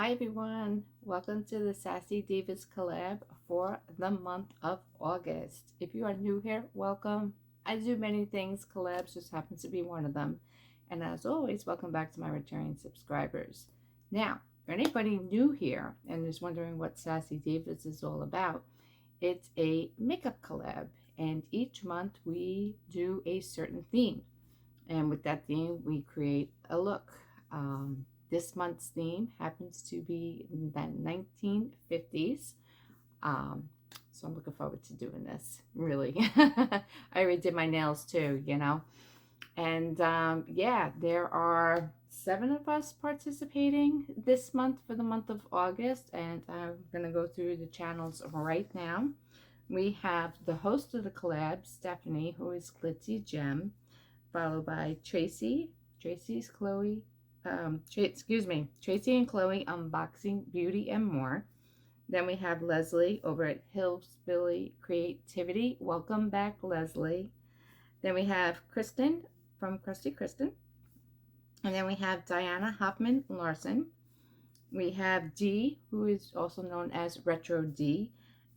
Hi everyone, welcome to the Sassy Divas collab for the month of August. If you are new here, welcome. I do many things, collabs just happens to be one of them. And as always, welcome back to my returning subscribers. Now, for anybody new here and is wondering what Sassy Divas is all about, it's a makeup collab. And each month we do a certain theme. And with that theme, we create a look. This month's theme happens to be the 1950s. So I'm looking forward to doing this, really. I already did my nails too, you know. And yeah, there are 7 of us participating this month for the month of August. And I'm going to go through the channels right now. We have the host of the collab, Stephanie, who is Glitzy Gem, followed by Tracy. Tracy and Chloe Unboxing Beauty and More. Then we have Leslie over at Hillbilly Creativity. Welcome back, Leslie. Then we have Kristen from Krusty Kristen. And then we have Diana Hoffman Larson. We have Dee, who is also known as Retro D.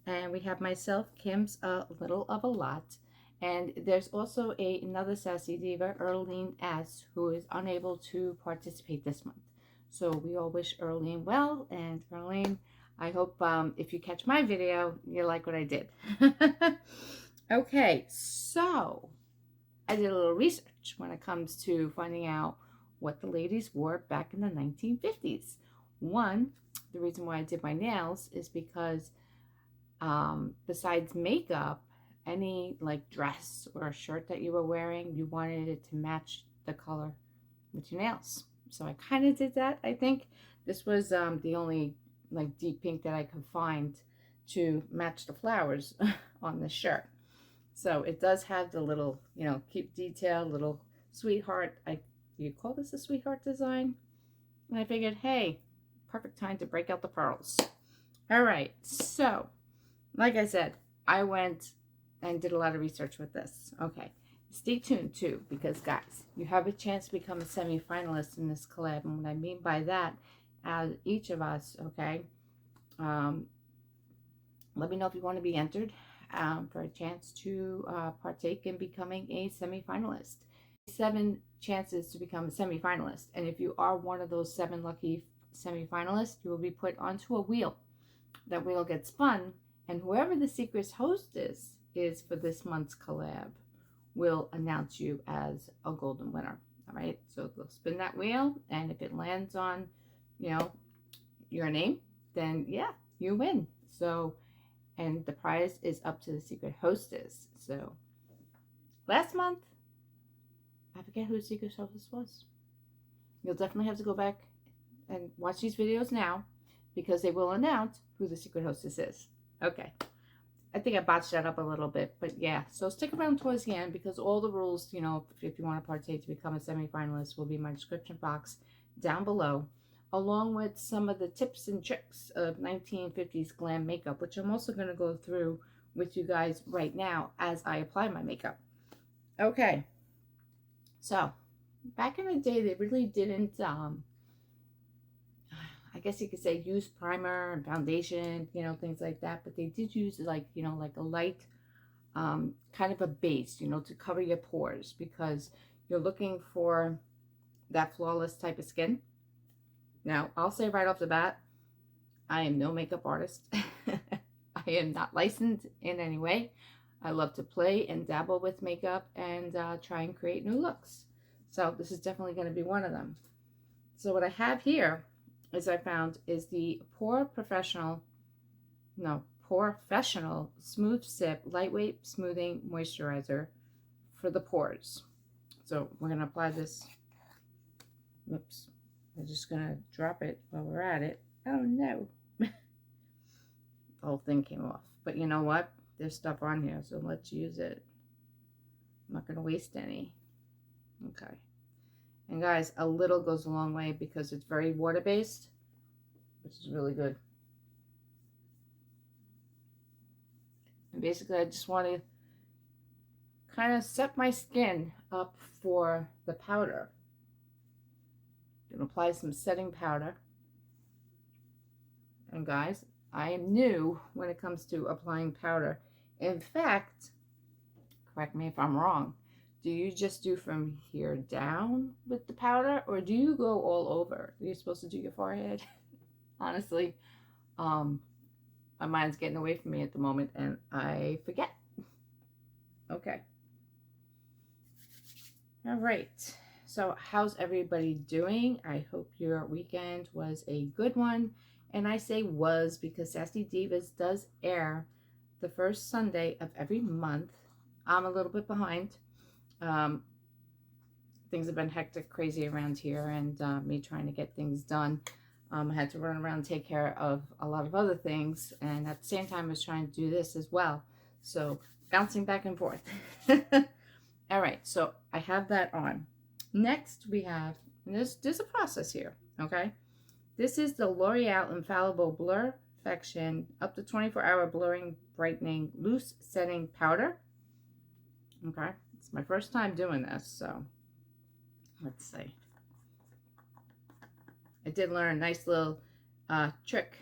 And we have myself, Kim's A Little of a Lot. And there's also another Sassy Diva, Earlene S., who is unable to participate this month. So we all wish Earlene well. And Earlene, I hope if you catch my video, you like what I did. Okay, so I did a little research when it comes to finding out what the ladies wore back in the 1950s. One, the reason why I did my nails is because besides makeup, any like dress or a shirt that you were wearing, you wanted it to match the color with your nails. So I kind of did that. I think this was the only like deep pink that I could find to match the flowers on the shirt. So it does have the little, you know, keep detail, little sweetheart. Do you call this a sweetheart design? And I figured, hey, perfect time to break out the pearls. All right, so like I said, I went and did a lot of research with this. Okay, stay tuned too, because guys, you have a chance to become a semi-finalist in this collab. And what I mean by that, each of us, okay, let me know if you want to be entered for a chance to partake in becoming a semi-finalist. 7 chances to become a semi-finalist, and if you are one of those 7 lucky semi-finalists, you will be put onto a wheel. That wheel gets spun, and whoever the secret host is for this month's collab will announce you as a golden winner. All right, so they'll spin that wheel, and if it lands on, you know, your name, then yeah, you win. So, and the prize is up to the secret hostess. So last month, I forget who the secret hostess was. You'll definitely have to go back and watch these videos now, because they will announce who the secret hostess is. Okay. I think I botched that up a little bit, but yeah. So stick around towards the end, because all the rules, you know, if you want to partake to become a semi-finalist, will be in my description box down below, along with some of the tips and tricks of 1950s glam makeup, which I'm also going to go through with you guys right now as I apply my makeup. Okay. So back in the day, they really didn't, I guess you could say, use primer and foundation, you know, things like that. But they did use, like, you know, like a light kind of a base, you know, to cover your pores, because you're looking for that flawless type of skin. Now, I'll say right off the bat, I am no makeup artist. I am not licensed in any way. I love to play and dabble with makeup and try and create new looks. So this is definitely going to be one of them. So what I have here, as I found, is the Professional Smooth Sip Lightweight Smoothing Moisturizer for the pores. So we're going to apply this. Whoops. I'm just going to drop it while we're at it. Oh no. The whole thing came off. But you know what? There's stuff on here, so let's use it. I'm not going to waste any. Okay. And guys, a little goes a long way, because it's very water-based, which is really good. And basically, I just want to kind of set my skin up for the powder. I'm going to apply some setting powder. And guys, I am new when it comes to applying powder. In fact, correct me if I'm wrong, do you just do from here down with the powder, or do you go all over? Are you supposed to do your forehead? Honestly, my mind's getting away from me at the moment and I forget. Okay. All right. So how's everybody doing? I hope your weekend was a good one. And I say was because Sassy Divas does air the first Sunday of every month. I'm a little bit behind. Things have been hectic, crazy around here, and me trying to get things done. I had to run around and take care of a lot of other things, and at the same time I was trying to do this as well. So bouncing back and forth. All right, so I have that on. Next we have, and there's a process here, okay? This is the L'Oreal Infallible Blur Perfection up to 24-hour blurring, brightening, loose setting powder. Okay, it's my first time doing this, so let's see. I did learn a nice little tip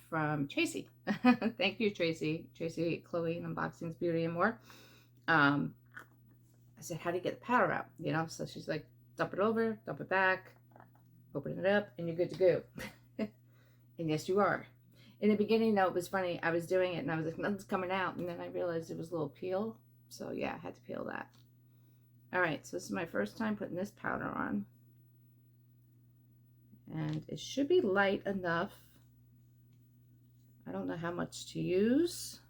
from Tracy. Thank you, Tracy. Tracy, Chloe, Unboxings, Beauty, and More. I said, how do you get the powder out? You know, so she's like, dump it over, dump it back, open it up, and you're good to go. And yes, you are. In the beginning, though, it was funny. I was doing it, and I was like, nothing's coming out. And then I realized it was a little peel. So, yeah, I had to peel that. All right, so this is my first time putting this powder on. And it should be light enough. I don't know how much to use.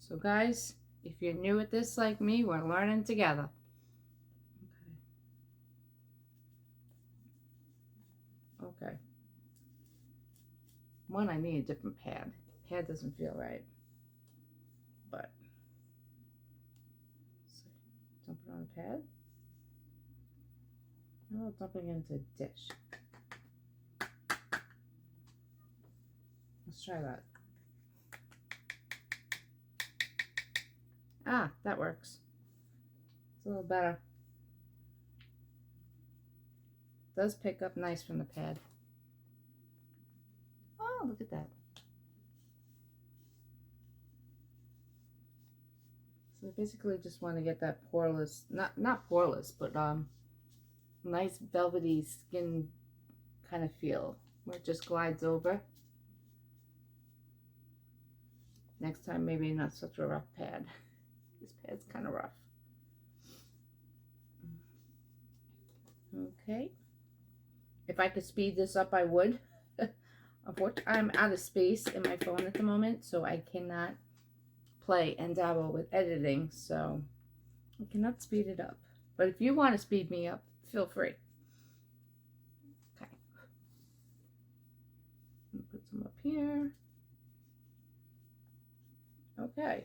So, guys, if you're new at this like me, we're learning together. Okay. One, I need a different pad. Pad doesn't feel right. But, so, dump it on a pad. Now dumping it into a dish. Let's try that. Ah, that works. It's a little better. It does pick up nice from the pad. Oh, look at that. So I basically just want to get that poreless, not poreless, but nice velvety skin kind of feel where it just glides over. Next time, maybe not such a rough pad. This pad's kind of rough. Okay. If I could speed this up, I would. Unfortunately, I'm out of space in my phone at the moment, so I cannot play and dabble with editing, so I cannot speed it up. But if you want to speed me up, feel free. Okay. Put some up here. Okay.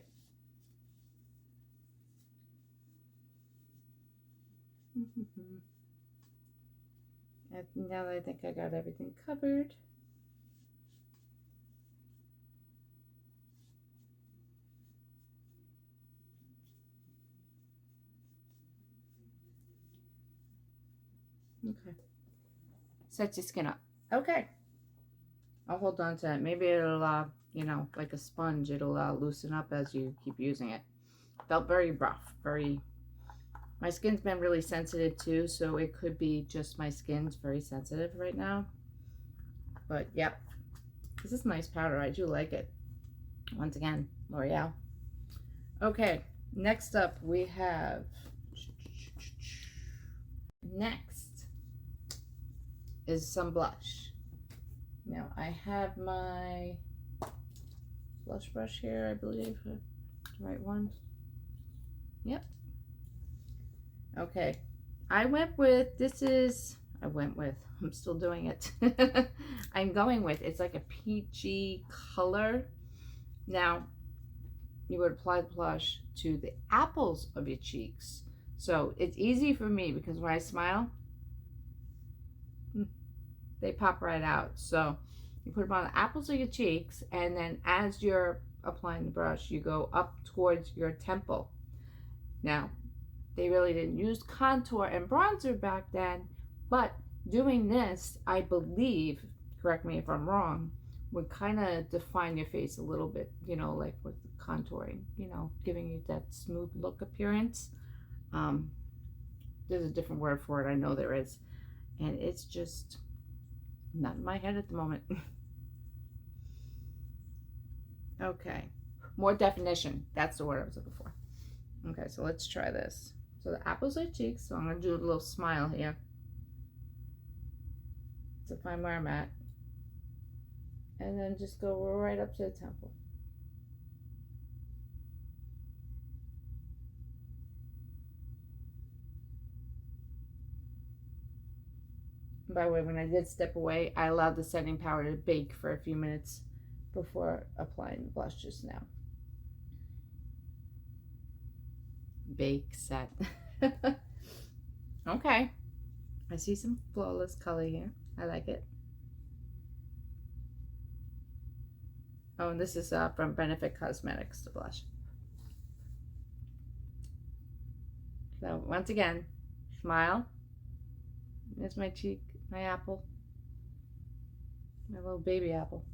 Now that I think I got everything covered. Okay. Set your skin up. Okay. I'll hold on to it. Maybe it'll, you know, like a sponge, it'll loosen up as you keep using it. Felt very rough, very... My skin's been really sensitive too, so it could be just my skin's very sensitive right now. But, yep. This is nice powder. I do like it. Once again, L'Oreal. Okay, next up we have... Next is some blush. Now, I have my blush brush here, I believe. The right one. Yep. Okay. I'm still doing it. I'm going with, it's like a peachy color. Now, you would apply the blush to the apples of your cheeks. So, it's easy for me because when I smile, they pop right out. So, you put them on the apples of your cheeks, and then as you're applying the brush, you go up towards your temple. Now, they really didn't use contour and bronzer back then, but doing this, I believe, correct me if I'm wrong, would kind of define your face a little bit, you know, like with contouring, you know, giving you that smooth look appearance. There's a different word for it, I know there is, and it's just not in my head at the moment. Okay, more definition, that's the word I was looking for. Okay, so let's try this. So the apples are cheeks, so I'm going to do a little smile here to find where I'm at, and then just go right up to the temple. By the way, when I did step away, I allowed the setting powder to bake for a few minutes before applying the blush just now. Bake, set. Okay. I see some flawless color here. I like it. Oh, and this is from Benefit Cosmetics, the blush. So once again, smile. There's my cheek, my apple, my little baby apple.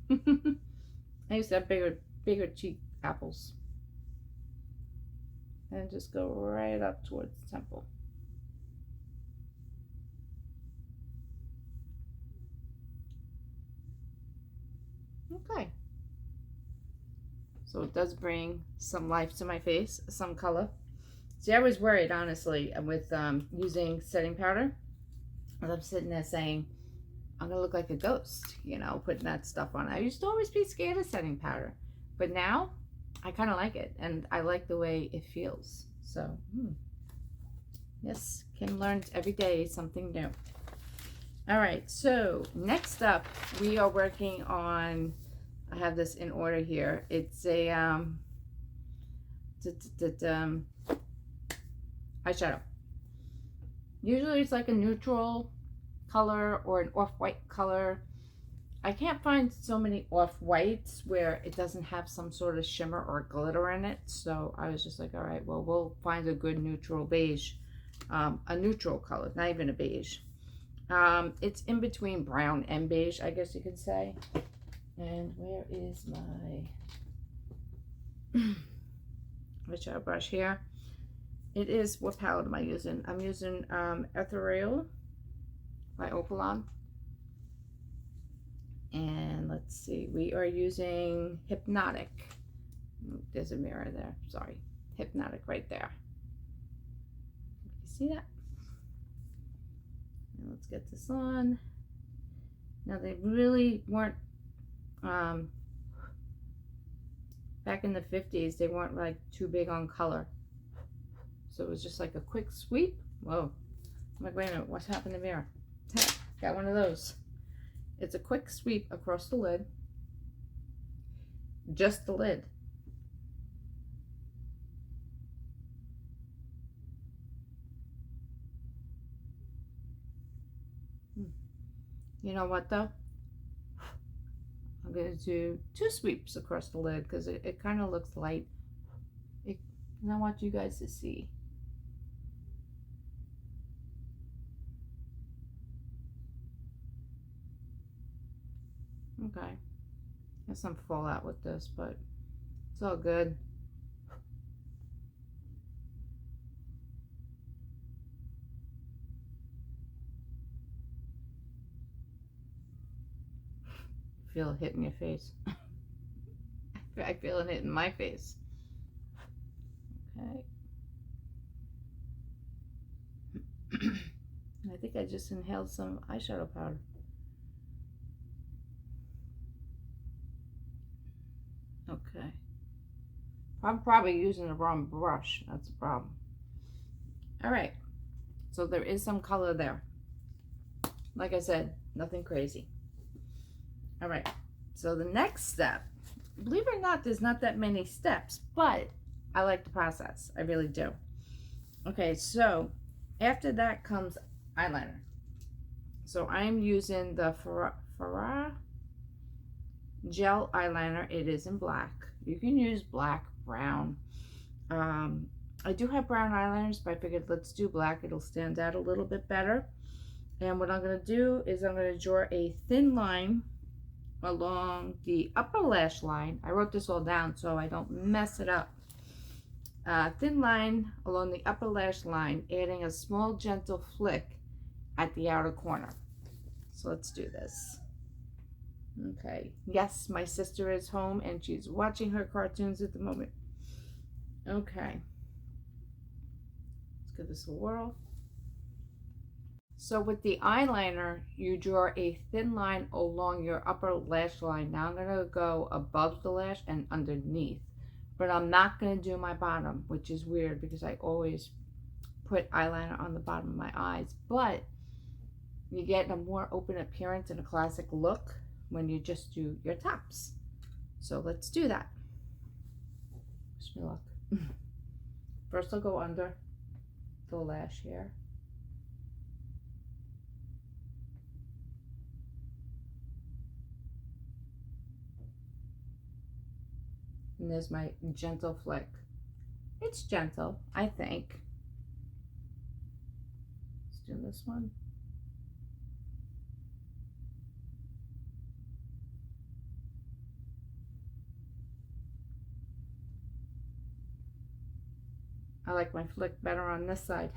I used to have bigger cheek apples. And just go right up towards the temple. Okay. So it does bring some life to my face, some color. See, I was worried, honestly, with using setting powder. And I'm sitting there saying, I'm going to look like a ghost, you know, putting that stuff on. I used to always be scared of setting powder. But now, I kind of like it. And I like the way it feels. So, yes, Kim learns every day something new. All right, so next up, we are working on, I have this in order here. It's a eyeshadow. Usually it's like a neutral color or an off-white color. I can't find so many off-whites where it doesn't have some sort of shimmer or glitter in it. So I was just like, all right, well, we'll find a good neutral beige, a neutral color, not even a beige. It's in between brown and beige, I guess you could say. And where is my eyeshadow brush here? It is, what palette am I using? I'm using Ethereal by Opalon. And let's see, we are using Hypnotic. There's a mirror there, sorry. Hypnotic right there. You see that? And let's get this on. Now they really weren't, back in the 50s, they weren't like too big on color. So it was just like a quick sweep. Whoa. I'm like, wait a minute, what's happened to the mirror? Got one of those. It's a quick sweep across the lid. Just the lid. You know what though? I'm going to do 2 sweeps across the lid because it kind of looks light. And I want you guys to see. Okay. There's some fallout with this, but it's all good. Feel it hitting your face. I feel it hitting my face. Okay. I think I just inhaled some eyeshadow powder. Okay. I'm probably using the wrong brush. That's the problem. All right. So there is some color there. Like I said, nothing crazy. All right. So the next step, believe it or not, there's not that many steps, but I like the process. I really do. Okay. So after that comes eyeliner. So I'm using the Farah gel eyeliner. It is in black. You can use black, brown. I do have brown eyeliners, but I figured let's do black. It'll stand out a little bit better. And what I'm going to do is I'm going to draw a thin line along the upper lash line. I wrote this all down so I don't mess it up. Thin line along the upper lash line, adding a small gentle flick at the outer corner. So let's do this. Okay, yes, my sister is home and she's watching her cartoons at the moment. Okay, let's give this a whirl. So with the eyeliner, you draw a thin line along your upper lash line. Now I'm going to go above the lash and underneath. But I'm not going to do my bottom, which is weird because I always put eyeliner on the bottom of my eyes. But you get a more open appearance and a classic look when you just do your tops. So let's do that. Wish me luck. First I'll go under the lash here. And there's my gentle flick. It's gentle, I think. Let's do this one. I like my flick better on this side.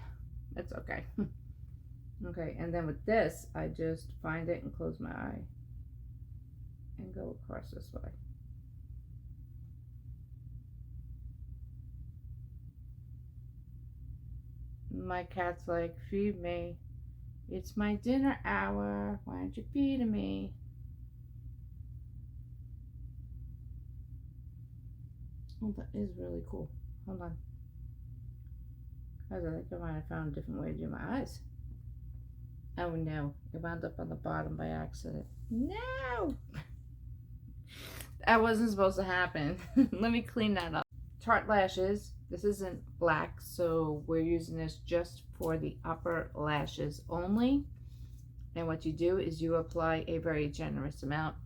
It's okay. Okay, and then with this, I just find it and close my eye and go across this way. My cat's like, feed me. It's my dinner hour. Why aren't you feeding me? Oh, that is really cool. Hold on. I think I might have found a different way to do my eyes. Oh no, it wound up on the bottom by accident. No! That wasn't supposed to happen. Let me clean that up. Tarte lashes. This isn't black, so we're using this just for the upper lashes only. And what you do is you apply a very generous amount.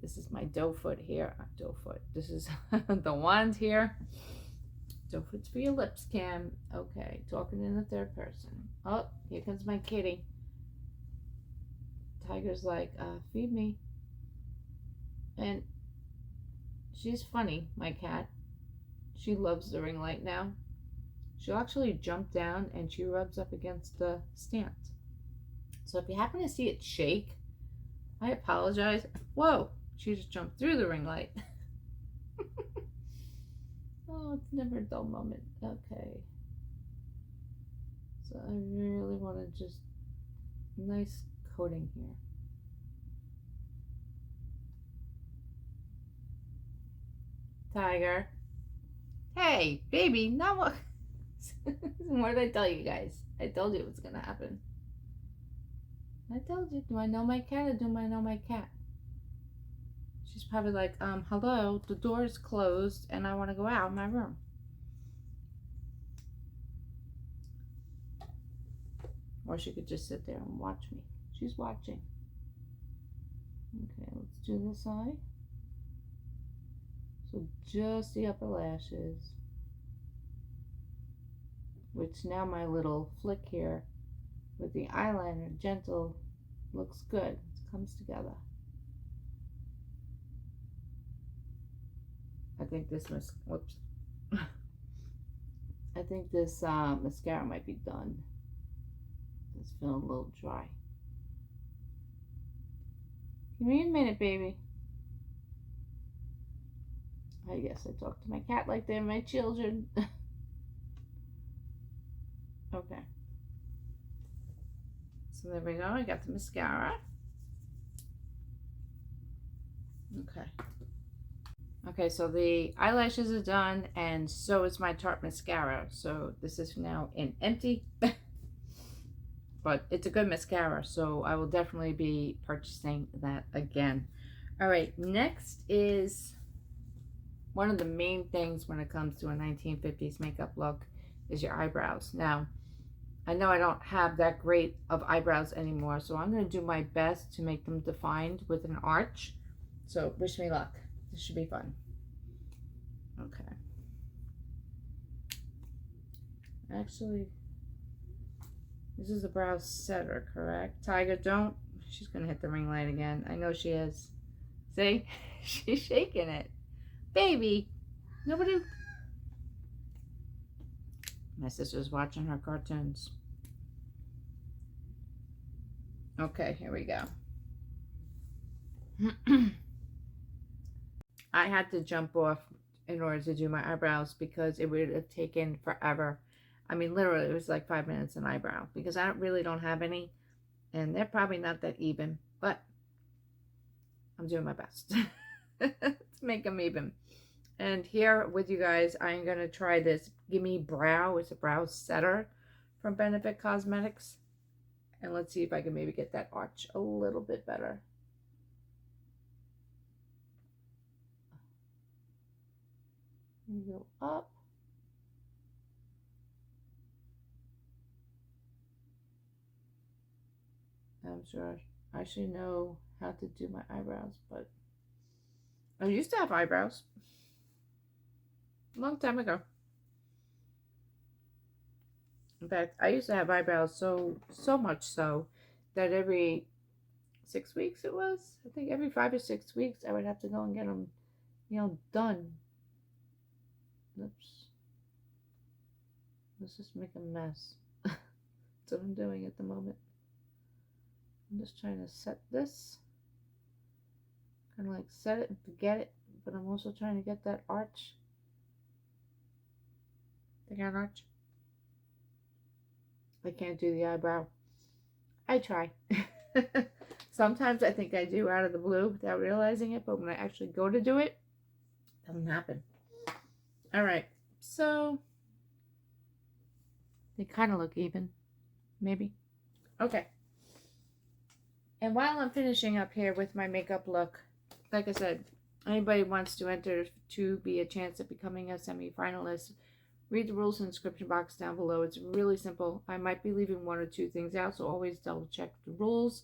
This is my doe foot here. Doe foot. This is the wand here. Doe foot's for your lips, Cam. Okay, talking in the third person. Oh, here comes my kitty. Tiger's like, feed me. And she's funny, my cat. She loves the ring light now. She'll actually jump down and she rubs up against the stand. So if you happen to see it shake, I apologize. Whoa, she just jumped through the ring light. Oh, it's never a dull moment. Okay. So I really want to just nice coating here. Tiger. Hey, baby, not what. What did I tell you guys? I told you what's gonna happen. I told you. Do I know my cat or do I know my cat? She's probably like, hello, the door is closed and I want to go out of my room. Or she could just sit there and watch me. She's watching. Okay, let's do this eye. So just the upper lashes. Which now my little flick here with the eyeliner, gentle, looks good. It comes together. I think this whoops. I think this mascara might be done. It's feeling a little dry. Give me a minute, baby. I guess I talk to my cat like they're my children. Okay. So there we go. I got the mascara. Okay. Okay, so the eyelashes are done, and so is my Tarte mascara. So this is now an empty, but it's a good mascara, so I will definitely be purchasing that again. All right, next is one of the main things when it comes to a 1950s makeup look is your eyebrows. Now, I know I don't have that great of eyebrows anymore, so I'm going to do my best to make them defined with an arch. So wish me luck. This should be fun. Okay. Actually, this is a brow setter, correct? Tiger, don't. She's going to hit the ring light again. I know she is. See? She's shaking it. Baby, nobody... My sister's watching her cartoons. Okay, here we go. I had to jump off in order to do my eyebrows because it would have taken forever. I mean, literally, it was like 5 minutes an eyebrow because I really don't have any, and they're probably not that even, but I'm doing my best to make them even. And here with you guys, I'm going to try this Gimme Brow. It's a brow setter from Benefit Cosmetics. And let's see if I can maybe get that arch a little bit better. Go up. I'm sure I should know how to do my eyebrows, but I used to have eyebrows a long time ago. In fact, I used to have eyebrows so much so that every 6 weeks it was. I think every 5 or 6 weeks I would have to go and get them, done. Oops. Let's just make a mess. That's what I'm doing at the moment. I'm just trying to set this. Kind of like set it and forget it. But I'm also trying to get that arch. Think I got an arch? I can't do the eyebrow. I try. Sometimes I think I do out of the blue without realizing it. But when I actually go to do it, it doesn't happen. Alright. So, they kind of look even. Maybe. Okay. And while I'm finishing up here with my makeup look, like I said, anybody wants to enter to be a chance at becoming a semi-finalist, read the rules in the description box down below. It's really simple. I might be leaving 1 or 2 things out, so always double check the rules.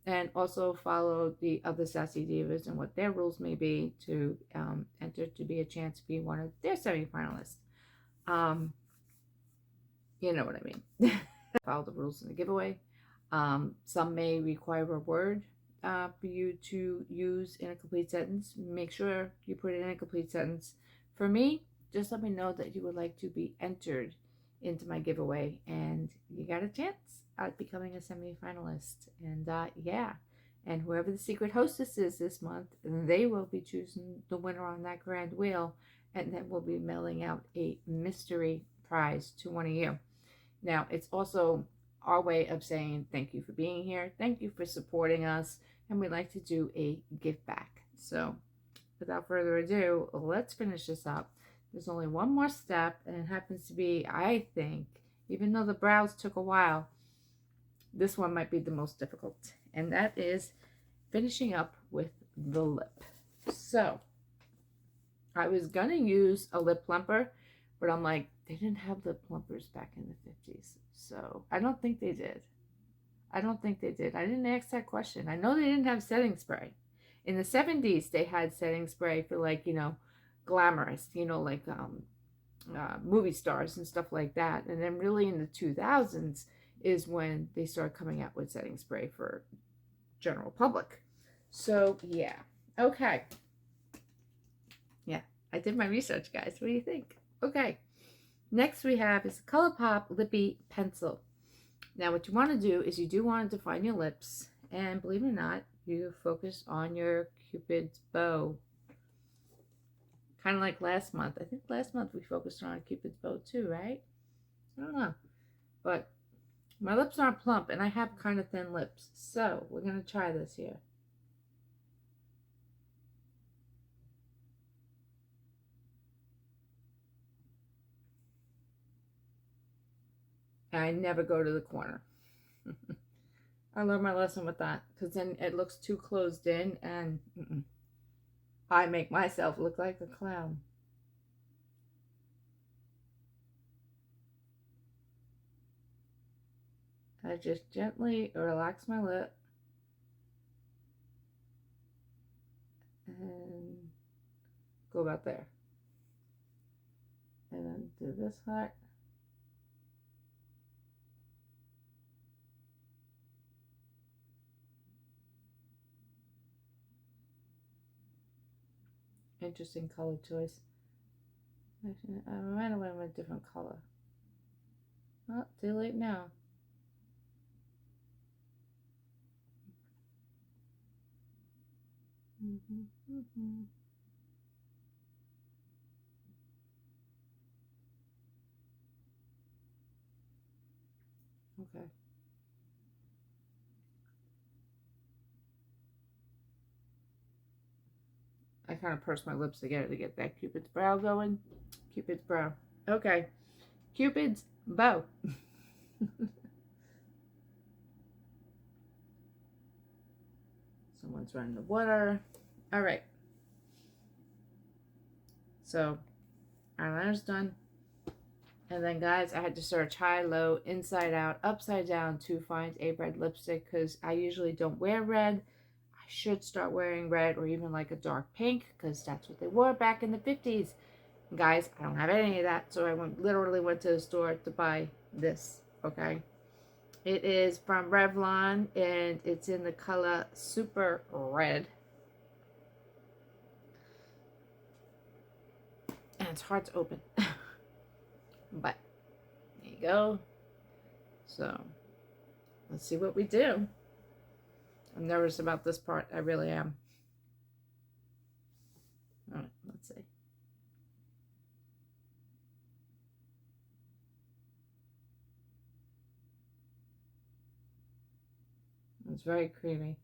And also follow the other Sassy Divas and what their rules may be to enter to be a chance to be one of their semi-finalists. You know what I mean. Follow the rules in the giveaway. Some may require a word for you to use in a complete sentence. Make sure you put it in a complete sentence. For me, just let me know that you would like to be entered into my giveaway, and you got a chance at becoming a semi-finalist. And yeah, and whoever the secret hostess is this month, they will be choosing the winner on that grand wheel, and then we'll be mailing out a mystery prize to one of you. Now, it's also our way of saying thank you for being here, thank you for supporting us, and we'd like to do a give back. So without further ado, let's finish this up. There's only one more step, and it happens to be, I think, even though the brows took a while, this one might be the most difficult, and that is finishing up with the lip. So I was gonna use a lip plumper, but I'm like, they didn't have lip plumpers back in the 50s, so I don't think they did. I don't think they did. I didn't ask that question. I know they didn't have setting spray. In the 70s, they had setting spray for, like, glamorous, like movie stars and stuff like that. And then really in the 2000s is when they started coming out with setting spray for general public. So yeah, okay, yeah, I did my research, guys. What do you think? Okay, next we have is ColourPop Lippy Pencil. Now what you want to do is you do want to define your lips, and believe it or not, you focus on your Cupid's bow. Kind of like last month. I think last month we focused on Cupid's bow too, right? I don't know. But my lips aren't plump, and I have kind of thin lips. So we're going to try this here. I never go to the corner. I learned my lesson with that, because then it looks too closed in, and I make myself look like a clown. I just gently relax my lip and go about there. And then do this part. Interesting color choice. Actually, I might have went with a different color. Oh, too late now. Okay. I kind of pursed my lips together to get that Cupid's brow going. Cupid's brow. Okay. Cupid's bow. Someone's running the water. All right. So, eyeliner's done. And then, guys, I had to search high, low, inside out, upside down to find a red lipstick because I usually don't wear red. I should start wearing red or even like a dark pink because that's what they wore back in the 50s. And guys, I don't have any of that, so I literally went to the store to buy this, okay? It is from Revlon, and it's in the color Super Red. And it's hard to open. But there you go. So let's see what we do. I'm nervous about this part. I really am. All right, let's see. It's very creamy.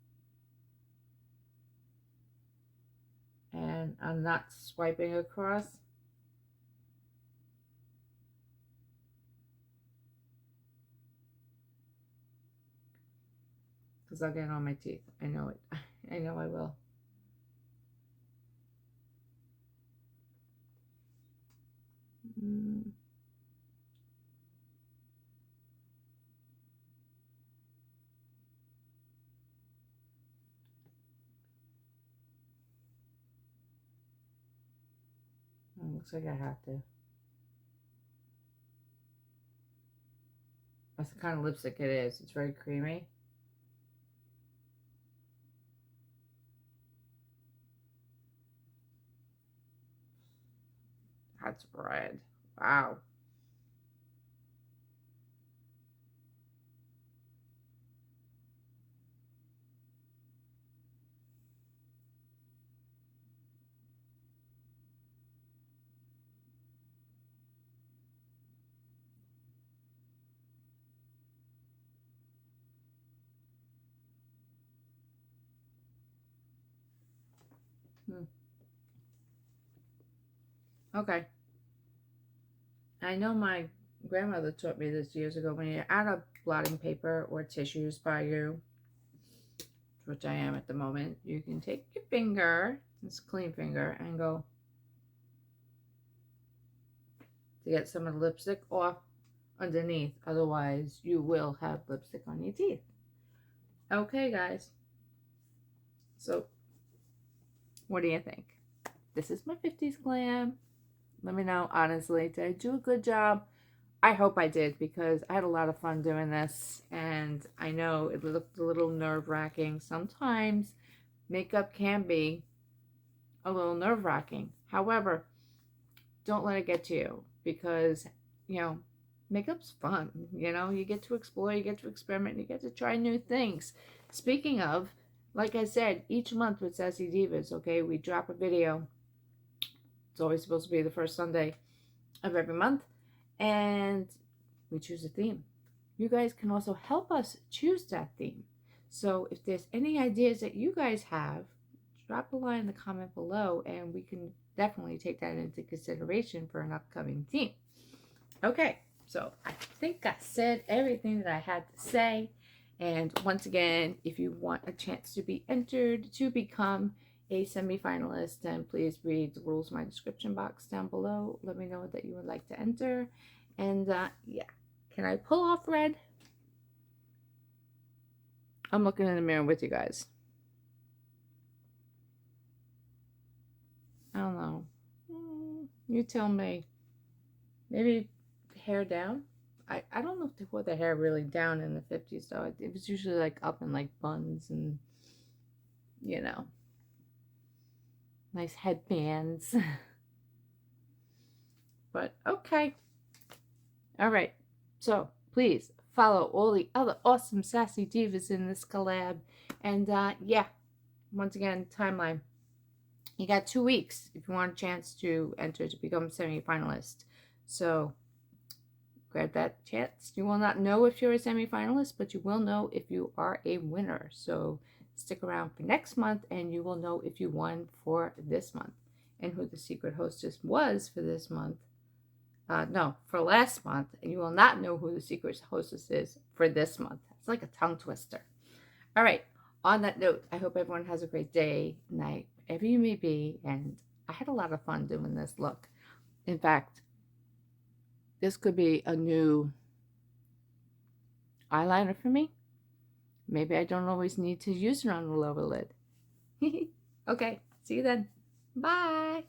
And I'm not swiping across. Because I'll get it on my teeth. I know it. I know I will. Looks like I have to. That's the kind of lipstick it is. It's very creamy. That's red. Wow. Okay. I know my grandmother taught me this years ago. When you're out of blotting paper or tissues by you, which I am at the moment, you can take your finger, this clean finger, and go to get some of the lipstick off underneath. Otherwise, you will have lipstick on your teeth. Okay, guys. So, what do you think? This is my 50s glam. Let me know, honestly. Did I do a good job? I hope I did because I had a lot of fun doing this. And I know it looked a little nerve-wracking. Sometimes makeup can be a little nerve-wracking. However, don't let it get to you because, you know, makeup's fun. You know, you get to explore, you get to experiment, you get to try new things. Speaking of, like I said, each month with Sassy Divas, okay, we drop a video. It's always supposed to be the first Sunday of every month, and we choose a theme. You guys can also help us choose that theme. So if there's any ideas that you guys have, drop a line in the comment below, and we can definitely take that into consideration for an upcoming theme. Okay, so I think I said everything that I had to say. And once again, if you want a chance to be entered to become a semi-finalist, then please read the rules in my description box down below. Let me know that you would like to enter. And yeah, can I pull off red? I'm looking in the mirror with you guys. I don't know. You tell me. Maybe hair down? I don't know if they wore the hair really down in the 50s though. It was usually like up in like buns and, you know. Nice headbands. But okay. All right. So please follow all the other awesome Sassy Divas in this collab. And yeah, once again, timeline. You got 2 weeks if you want a chance to enter to become a semi-finalist. So grab that chance. You will not know if you're a semi-finalist, but you will know if you are a winner. So stick around for next month and you will know if you won for this month and who the secret hostess was for this month. No, for last month. And you will not know who the secret hostess is for this month. It's like a tongue twister. All right. On that note, I hope everyone has a great day, night, wherever you may be. And I had a lot of fun doing this look. In fact, this could be a new eyeliner for me. Maybe I don't always need to use it on the lower lid. Okay, see you then. Bye.